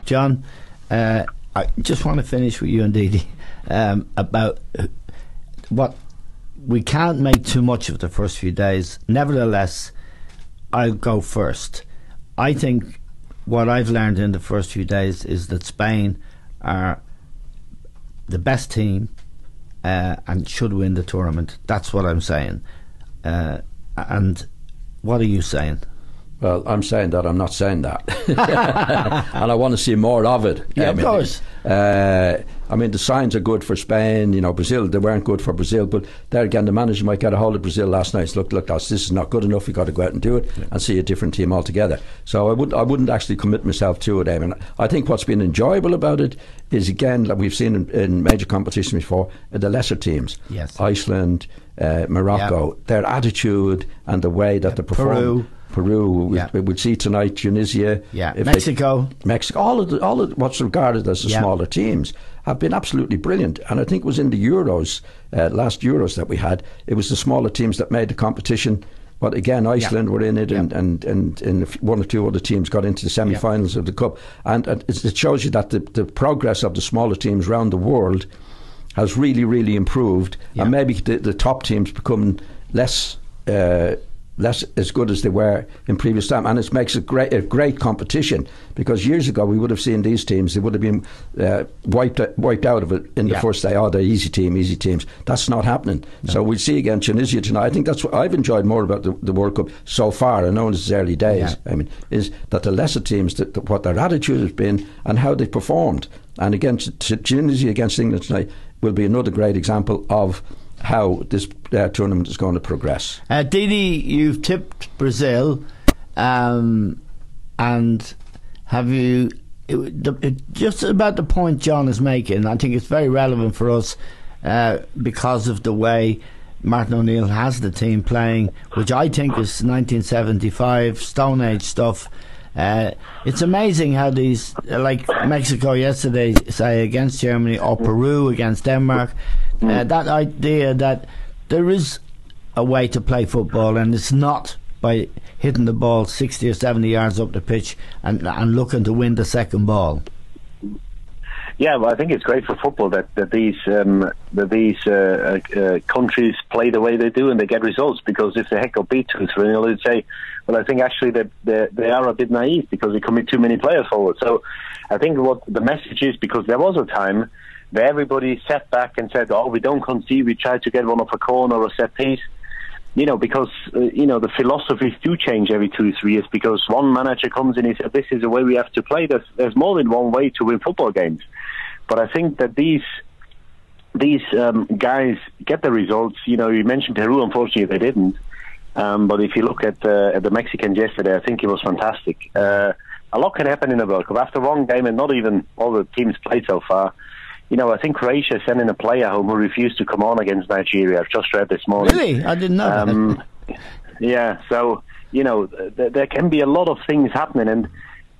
John, I just want to finish with you and Didi about what we can't make too much of the first few days. Nevertheless, I'll go first. I think what I've learned in the first few days is that Spain are the best team and should win the tournament. That's what I'm saying. And what are you saying? Well, I'm saying that I'm not saying that. And I want to see more of it. Yeah, of course. I mean, the signs are good for Spain. You know, Brazil, they weren't good for Brazil. But there again, the manager might get a hold of Brazil last night. Look, this is not good enough. We've got to go out and do it and see a different team altogether. So I wouldn't actually commit myself to it, Eamon. I think what's been enjoyable about it is, again, like we've seen in major competitions before, the lesser teams. Yes. Iceland, Morocco, their attitude and the way that they perform. Peru, we would see tonight. Tunisia, Mexico, all of what's regarded as the smaller teams have been absolutely brilliant. And I think it was in the Euros, last Euros that we had, it was the smaller teams that made the competition. But again, Iceland were in it, and one or two other teams got into the semi-finals of the Cup. And it shows you that the progress of the smaller teams around the world has really, really improved. And maybe the top teams become less as good as they were in previous time, and it makes a great competition, because years ago we would have seen these teams, they would have been wiped out of it in the first day. Oh, they're easy teams. That's not happening. No. So we'll see again Tunisia tonight. I think that's what I've enjoyed more about the World Cup so far. I know it's early days. I mean, is that the lesser teams, what their attitude has been and how they performed. And again, Tunisia against England tonight will be another great example of how this tournament is going to progress. Didi, you've tipped Brazil, and have you just about the point John is making? I think it's very relevant for us because of the way Martin O'Neill has the team playing, which I think is 1975 Stone Age stuff. It's amazing how these, like Mexico yesterday, say against Germany, or Peru against Denmark, that idea that there is a way to play football, and it's not by hitting the ball 60 or 70 yards up the pitch and looking to win the second ball. Yeah, well, I think it's great for football that these countries play the way they do and they get results, because if the heck got beat 2-3, they'd say, well, I think actually they are a bit naive because they commit too many players forward. So I think what the message is, because there was a time where everybody sat back and said, oh, we don't concede, we try to get one off a corner or a set piece. You know, because, the philosophies do change every 2-3 years, because one manager comes in and says, this is the way we have to play. There's more than one way to win football games. But I think that these guys get the results. You know, you mentioned Peru, unfortunately they didn't. But if you look at the Mexicans yesterday, I think it was fantastic. A lot can happen in the World Cup. After one game, and not even all the teams played so far, I think Croatia sending a player home who refused to come on against Nigeria. I've just read this morning. Really? I didn't know that. Yeah, so, there can be a lot of things happening. And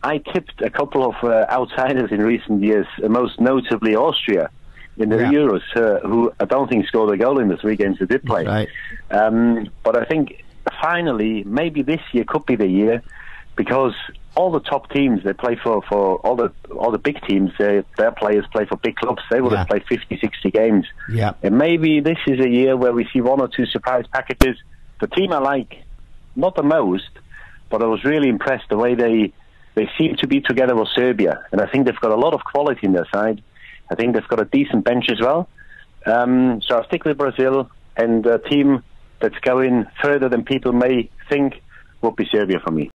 I tipped a couple of outsiders in recent years, most notably Austria in the Euros, who I don't think scored a goal in the 3 games they did play. Right. But I think finally, maybe this year could be the year, because all the top teams, they play for all the big teams, their players play for big clubs. They would have played 50, 60 games. Yeah. And maybe this is a year where we see 1 or 2 surprise packages. The team I like, not the most, but I was really impressed the way they seem to be together with Serbia. And I think they've got a lot of quality in their side. I think they've got a decent bench as well. So I'll stick with Brazil, and a team that's going further than people may think would be Serbia for me.